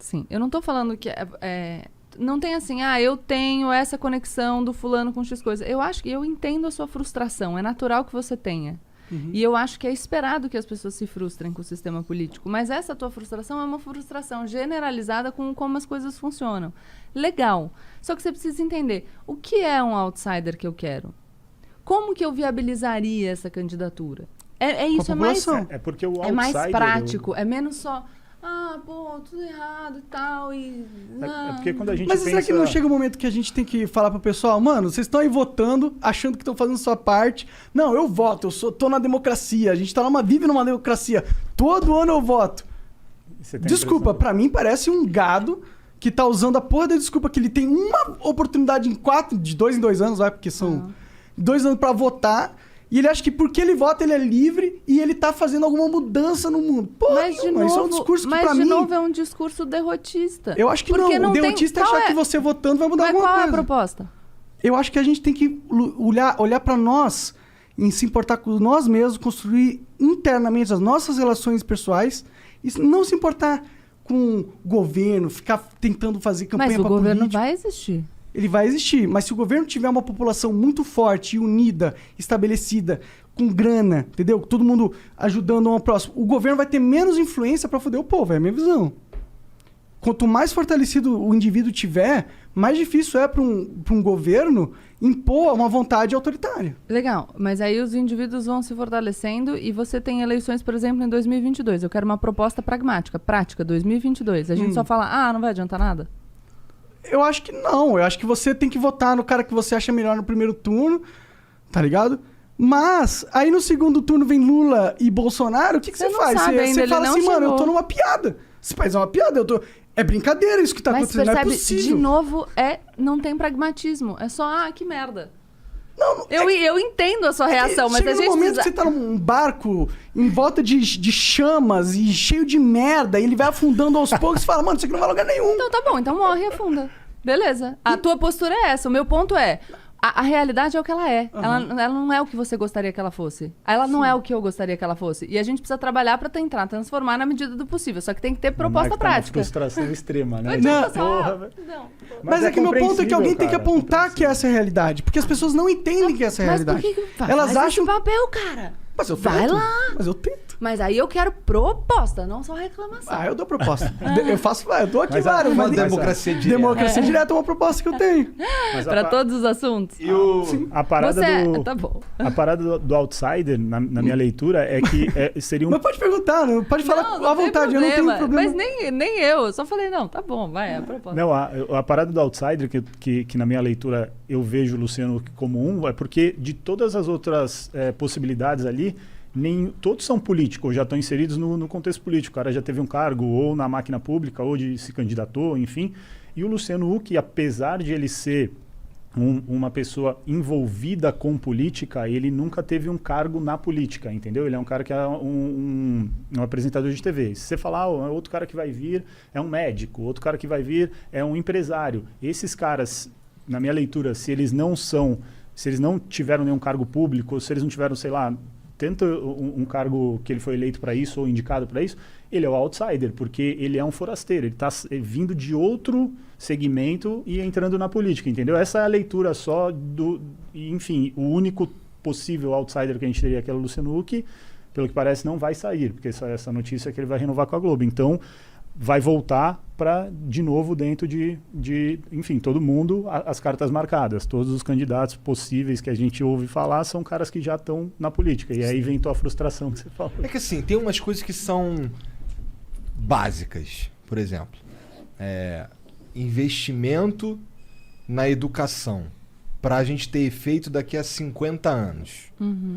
Sim, eu não tô falando que não tem assim, eu tenho essa conexão do fulano com X coisa. Eu acho que eu entendo a sua frustração, é natural que você tenha. E eu acho que é esperado que as pessoas se frustrem com o sistema político. Mas essa tua frustração é uma frustração generalizada com como as coisas funcionam. Legal. Só que você precisa entender, o que é um outsider que eu quero? Como que eu viabilizaria essa candidatura? Isso, é mais... porque o outsider... É mais prático, é menos só... tudo errado e tal, e... É porque quando a gente Mas pensa... será que não chega um momento que a gente tem que falar pro pessoal, mano, vocês estão aí votando, achando que estão fazendo sua parte. Não, eu voto, tô na democracia, a gente vive numa democracia. Todo ano eu voto. Desculpa, pra mim parece um gado que tá usando a porra da desculpa que ele tem uma oportunidade de 2 em 2 anos, porque são 2 anos pra votar. E ele acha que porque ele vota, ele é livre e ele tá fazendo alguma mudança no mundo. Porra, isso é um discurso que pra mim... Mas, de novo, é um discurso derrotista. Eu acho que não. O derrotista é achar que você votando vai mudar alguma coisa. Mas qual é a proposta? Eu acho que a gente tem que olhar pra nós e se importar com nós mesmos, construir internamente as nossas relações pessoais e não se importar com o governo, ficar tentando fazer campanha pra político. Mas o governo vai existir. Ele vai existir, mas se o governo tiver uma população muito forte, unida, estabelecida, com grana, entendeu? Todo mundo ajudando um ao próximo, o governo vai ter menos influência pra foder o povo, é a minha visão. Quanto mais fortalecido o indivíduo tiver, mais difícil é para um governo impor uma vontade autoritária. Legal, mas aí os indivíduos vão se fortalecendo e você tem eleições, por exemplo, em 2022. Eu quero uma proposta pragmática, prática, 2022. A gente só fala, não vai adiantar nada? Eu acho que não. Eu acho que você tem que votar no cara que você acha melhor no primeiro turno, tá ligado? Mas, aí no segundo turno vem Lula e Bolsonaro, o que você faz? Você fala assim, mano, eu tô numa piada. Esse país é uma piada, É brincadeira isso que tá acontecendo, percebe, não é possível. de novo, não tem pragmatismo. É só, que merda. Não, eu entendo a sua reação, mas a gente... Chega no momento que você tá num barco em volta de chamas e cheio de merda, e ele vai afundando aos poucos e fala, mano, isso aqui não vai a lugar nenhum. Então tá bom, então morre e afunda. Beleza. A tua postura é essa. O meu ponto é... A realidade é o que ela é. Ela não é o que você gostaria que ela fosse. Ela não é o que eu gostaria que ela fosse. E a gente precisa trabalhar pra tentar transformar na medida do possível. Só que tem que ter proposta prática. Uma frustração extrema, né? Mas é que meu ponto é que alguém tem que apontar que essa é a realidade. Porque as pessoas não entendem que essa é a realidade. Mas por que elas faz acham esse papel, cara? Mas eu tento. Vai lá. Mas eu tento. Mas aí eu quero proposta, não só reclamação. Eu dou proposta. Eu dou aqui mas várias. Mas democracia direta. Democracia direta é uma proposta que eu tenho. Pra todos os assuntos. E a parada Tá bom. A parada do outsider, na minha leitura, é que seria um... Mas pode perguntar, pode falar à vontade, eu não tenho problema. Mas nem eu só falei, não, tá bom, vai, é a proposta. Não, a parada do outsider, que na minha leitura eu vejo o Luciano como é porque de todas as outras possibilidades ali, todos são políticos, ou já estão inseridos no contexto político. O cara já teve um cargo ou na máquina pública, ou se candidatou, enfim. E o Luciano Huck, apesar de ele ser uma pessoa envolvida com política, ele nunca teve um cargo na política, entendeu? Ele é um cara que é um apresentador de TV. Se você falar, outro cara que vai vir é um médico, outro cara que vai vir é um empresário. Esses caras, na minha leitura, se eles não tiveram nenhum cargo público, ou se eles não tiveram, sei lá, tanto um cargo que ele foi eleito para isso ou indicado para isso, ele é o outsider, porque ele é um forasteiro, ele está vindo de outro segmento e entrando na política, entendeu? Essa é a leitura só enfim, o único possível outsider que a gente teria, que era o Luciano Huck, pelo que parece não vai sair, porque essa notícia é que ele vai renovar com a Globo, então vai voltar para, de novo, dentro de enfim, todo mundo, as cartas marcadas. Todos os candidatos possíveis que a gente ouve falar são caras que já estão na política. E aí vem tua frustração que você falou. É que assim, tem umas coisas que são básicas. Por exemplo, investimento na educação para a gente ter efeito daqui a 50 anos.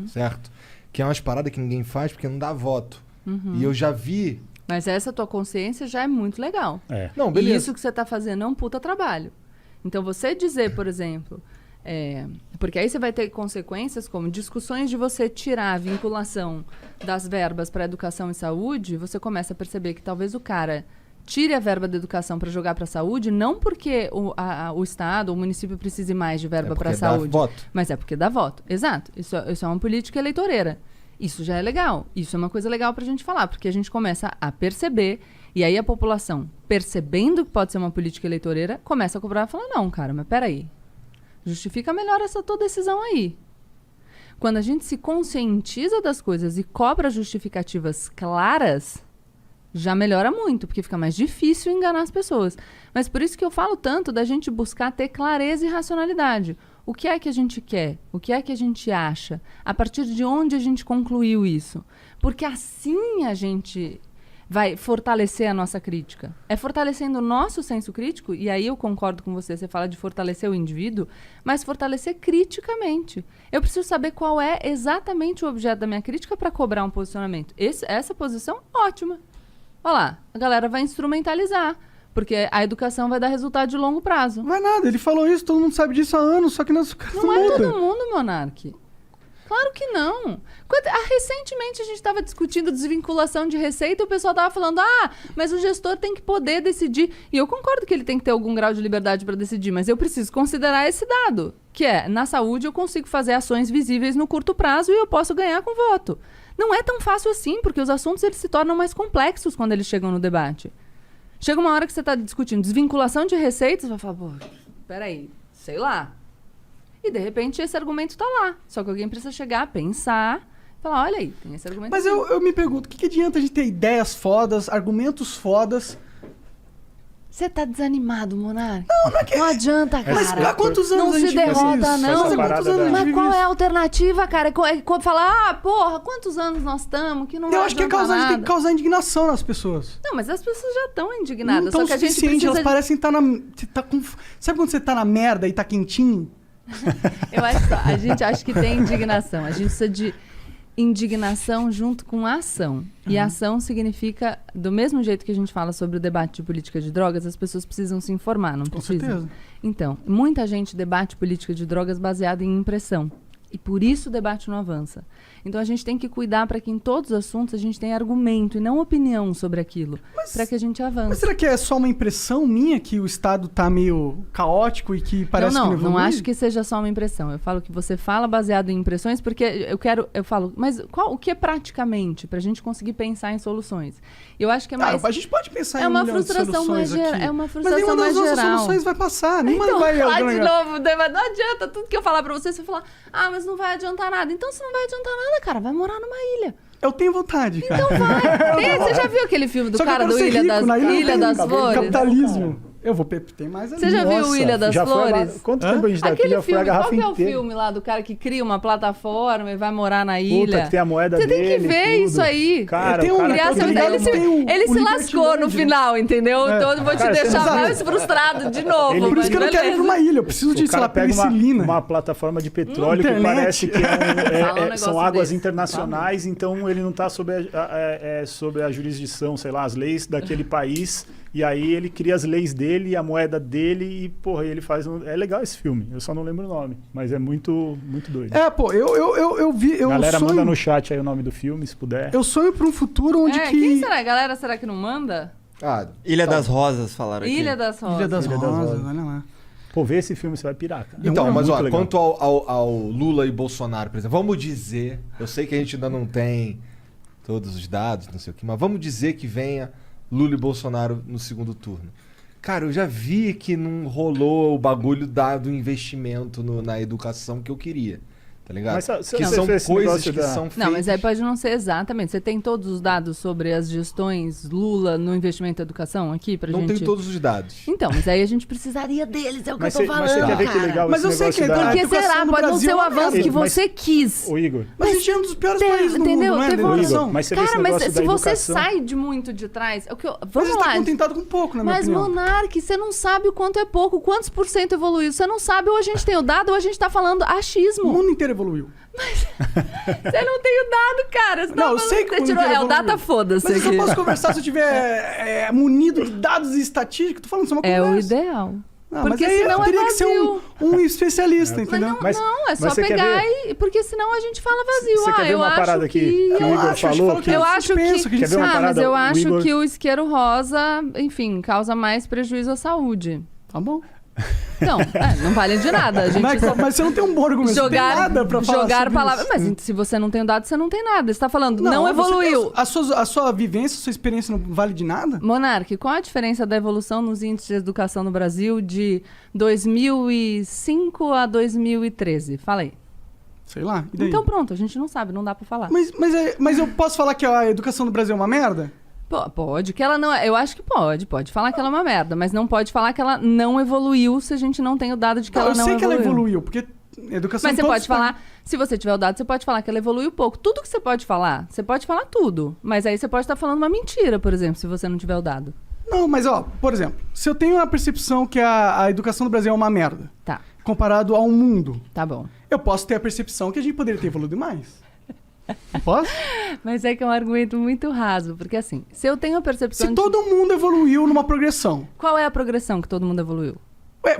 Certo? Que é umas paradas que ninguém faz porque não dá voto. E eu já vi... Mas essa tua consciência já é muito legal. Não, beleza. E isso que você está fazendo é um puta trabalho. Então, você dizer, por exemplo... porque aí você vai ter consequências como discussões de você tirar a vinculação das verbas para educação e saúde, você começa a perceber que talvez o cara tire a verba da educação para jogar para a saúde, não porque o Estado, o município precise mais de verba para a saúde. Dá voto. Mas é porque dá voto. Exato. Isso é uma política eleitoreira. Isso já é legal. Isso é uma coisa legal pra gente falar, porque a gente começa a perceber, e aí a população, percebendo que pode ser uma política eleitoreira, começa a cobrar e falar, não, cara, mas peraí. Justifica melhor essa tua decisão aí. Quando a gente se conscientiza das coisas e cobra justificativas claras, já melhora muito, porque fica mais difícil enganar as pessoas. Mas por isso que eu falo tanto da gente buscar ter clareza e racionalidade. O que é que a gente quer? O que é que a gente acha? A partir de onde a gente concluiu isso? Porque assim a gente vai fortalecer a nossa crítica. É fortalecendo o nosso senso crítico, e aí eu concordo com você, você fala de fortalecer o indivíduo, mas fortalecer criticamente. Eu preciso saber qual é exatamente o objeto da minha crítica para cobrar um posicionamento. Essa posição, ótima. Olha lá, a galera vai instrumentalizar. Porque a educação vai dar resultado de longo prazo. Não é nada, ele falou isso, todo mundo sabe disso há anos, só que nosso cara não é todo mundo, Monark. Claro que não. Recentemente a gente estava discutindo desvinculação de receita e o pessoal estava falando, mas o gestor tem que poder decidir. E eu concordo que ele tem que ter algum grau de liberdade para decidir, mas eu preciso considerar esse dado, que é, na saúde eu consigo fazer ações visíveis no curto prazo e eu posso ganhar com voto. Não é tão fácil assim, porque os assuntos eles se tornam mais complexos quando eles chegam no debate. Chega uma hora que você está discutindo desvinculação de receitas, você vai falar, pô, peraí, sei lá. E, de repente, esse argumento está lá. Só que alguém precisa chegar, pensar, falar, olha aí, tem esse argumento. Mas eu me pergunto, o que adianta a gente ter ideias fodas, argumentos fodas? Você tá desanimado, Monark? Não é que... Não adianta, cara. Mas há quantos anos não a gente se derrota, isso? não. Mas qual é a alternativa, cara? Falar, porra, quantos anos nós estamos que não vai Eu acho que a gente tem que causar indignação nas pessoas. Não, mas as pessoas já estão indignadas. Não tão só que a gente suficiente, precisa... elas parecem estar Sabe quando você tá na merda e tá quentinho? Eu acho que a gente acha que tem indignação. A gente precisa de indignação junto com ação. E ação significa, do mesmo jeito que a gente fala sobre o debate de política de drogas, as pessoas precisam se informar, não precisam? Com certeza. Então, muita gente debate política de drogas baseada em impressão. E por isso o debate não avança. Então a gente tem que cuidar para que em todos os assuntos a gente tenha argumento e não opinião sobre aquilo, para que a gente avance. Mas será que é só uma impressão minha que o Estado tá meio caótico e que parece que não evolui? Não acho que seja só uma impressão. Eu falo que você fala baseado em impressões porque eu falo, mas o que é praticamente para a gente conseguir pensar em soluções? Eu acho que é mais... a gente pode pensar em uma frustração mais geral. É uma frustração mais geral. Mas nenhuma das nossas soluções vai passar. Então, vai de novo, não adianta. Tudo que eu falar para você falar, mas não vai adiantar nada. Então, se não vai adiantar nada, cara, vai morar numa ilha. Eu tenho vontade, cara. Então vai. Você já viu aquele filme do cara do Ilha das Flores? Capitalismo. Eu vou ter mais ali. Você já viu o Ilha das Flores? Quanto tempo a gente tá aqui? Já foi a garrafa inteira. Qual que é o filme lá do cara que cria uma plataforma e vai morar na ilha? Puta, que tem a moeda dele. Você tem que ver tudo. isso aí. Cara, ele se lascou no final, entendeu? Então eu vou te deixar mais frustrado de novo. Por isso que eu não quero ir pra uma ilha. Eu preciso de, sei lá, penicilina. Uma plataforma de petróleo que parece que são águas internacionais, então ele não tá sob a jurisdição, sei lá, as leis daquele país. E aí ele cria as leis dele, a moeda dele e, porra, ele faz... É legal esse filme, eu só não lembro o nome, mas é muito, muito doido. Eu vi... Galera, manda no chat aí o nome do filme, se puder. Eu sonho pra um futuro onde que... Quem será? Galera, será que não manda? Ilha das Rosas, falaram aqui. Ilha das Rosas. Ilha das Rosas, olha lá. Pô, vê esse filme, você vai pirar, cara. Então, mas ó, quanto ao Lula e Bolsonaro, por exemplo, vamos dizer... Eu sei que a gente ainda não tem todos os dados, não sei o que, mas vamos dizer que venha... Lula e Bolsonaro no segundo turno. Cara, eu já vi que não rolou o bagulho do investimento na educação que eu queria. Tá ligado? Mas que são coisas que são feitas... Não, mas aí pode não ser exatamente. Você tem todos os dados sobre as gestões Lula no investimento em educação aqui pra gente? Não tenho todos os dados. Então, mas aí a gente precisaria deles, é o que eu tô falando, Mas você quer ver que legal mas esse eu sei que porque será? Pode não ser o avanço que você quis. O Igor. Mas a gente é um dos piores países do mundo, não é? Igor, mas você vê esse negócio se da você educação... sai de muito de trás... Vamos lá. Você tá contentado com pouco, na minha opinião. Mas, Monark, você não sabe o quanto é pouco, quantos por cento evoluiu. Você não sabe, ou a gente tem o dado, ou a gente tá falando achismo. O mundo inteiro evoluiu. Você não tem o dado, cara. Não, eu sei que o mundo inteiro o data foda-se. Mas eu só posso conversar se eu tiver munido de dados e estatísticas. Tô falando isso é uma conversa. É o ideal. Não, porque mas aí senão eu teria que ser um especialista, mas entendeu? não, é só pegar e... Porque senão a gente fala vazio. Você quer ver uma parada que o Igor falou? Eu acho que... Quer ver uma parada? Mas eu acho que o isqueiro rosa, enfim, causa mais prejuízo à saúde. Tá bom. Então, não vale de nada. A gente Mas você não tem um bom argumento, você não tem nada pra falar sobre palavras. isso. Mas se você não tem o dado, você não tem nada. Você tá falando, não evoluiu. A sua vivência, a sua experiência não vale de nada? Monark, qual a diferença da evolução nos índices de educação no Brasil de 2005 a 2013? Fala aí. Sei lá, e daí? Então pronto, a gente não sabe, não dá pra falar. Mas eu posso falar que a educação do Brasil é uma merda? Pode, que ela não é. Eu acho que pode falar que ela é uma merda, mas não pode falar que ela não evoluiu se a gente não tem o dado de que ela não evoluiu. Eu sei que ela evoluiu, porque educação... Mas você pode falar, se você tiver o dado, você pode falar que ela evoluiu pouco. Tudo que você pode falar tudo. Mas aí você pode estar falando uma mentira, por exemplo, se você não tiver o dado. Não, mas por exemplo, se eu tenho a percepção que a educação do Brasil é uma merda, tá, comparado ao mundo, tá bom, eu posso ter a percepção que a gente poderia ter evoluído mais. Não posso? Mas é que é um argumento muito raso, porque assim, se eu tenho a percepção Se todo mundo evoluiu numa progressão... Qual é a progressão que todo mundo evoluiu?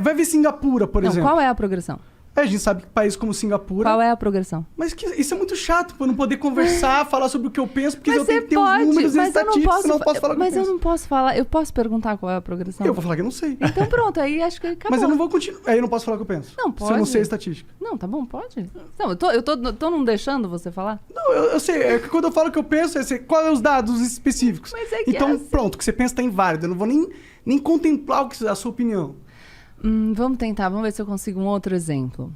Vai ver Singapura, por exemplo. Qual é a progressão? A gente sabe que país como Singapura... Qual é a progressão? Mas isso é muito chato, pra eu não poder conversar, falar sobre o que eu penso, porque mas eu tenho que ter os números e estatísticas, senão eu não posso falar o que eu penso. Mas eu não posso falar, eu posso perguntar qual é a progressão? Eu vou falar que eu não sei. Então pronto, aí acho que acabou. Mas eu não vou continuar, aí eu não posso falar o que eu penso. Não, pode. Se eu não sei a estatística. Não, tá bom, pode. Não, eu tô não deixando você falar? Não, eu sei, é que quando eu falo o que eu penso, qual é os dados específicos. Mas é que então, assim... pronto, o que você pensa tá inválido, eu não vou nem contemplar a sua opinião. Vamos tentar, vamos ver se eu consigo um outro exemplo.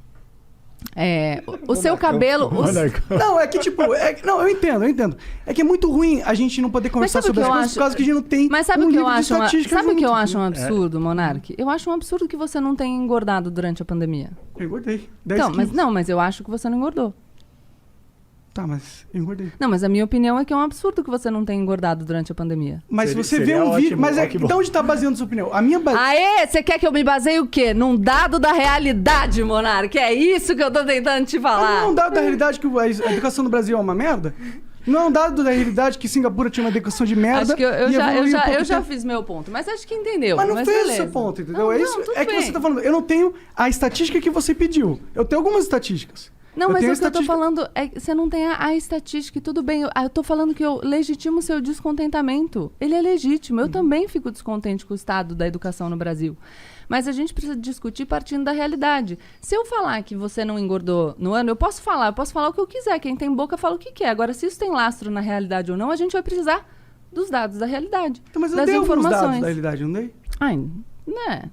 O seu cabelo... Não, é que tipo... não, eu entendo. É que é muito ruim a gente não poder conversar sobre as coisas por causa que a gente não tem livro de estatística Sabe o que eu acho um junto. absurdo, Monark? Eu acho um absurdo que você não tenha engordado durante a pandemia. Eu engordei. 10 então, quilos. mas eu acho que você não engordou. Tá, mas eu engordei. Não, mas a minha opinião é que é um absurdo que você não tenha engordado durante a pandemia. Mas se você vê um vídeo... Mas de onde tá baseando sua opinião? A minha base... Aê, você quer que eu me baseie o quê? Num dado da realidade, Monark. É isso que eu tô tentando te falar. Mas não é um dado da realidade que a educação no Brasil é uma merda? Não é um dado da realidade que Singapura tinha uma educação de merda? Acho que eu já fiz meu ponto, mas acho que entendeu. Mas não fez beleza. o seu ponto, entendeu? Não, é isso. tudo É que bem. você tá falando, eu não tenho a estatística que você pediu. Eu tenho algumas estatísticas. Não, mas tenho o que eu tô falando é que você não tem a estatística e tudo bem. Eu tô falando que eu legitimo o seu descontentamento. Ele é legítimo. Eu também fico descontente com o estado da educação no Brasil. Mas a gente precisa discutir partindo da realidade. Se eu falar que você não engordou no ano, eu posso falar o que eu quiser. Quem tem boca fala o que quer. Agora, se isso tem lastro na realidade ou não, a gente vai precisar dos dados da realidade. Então, mas eu das dei informações. alguns dados da realidade, não dei? Ai, né?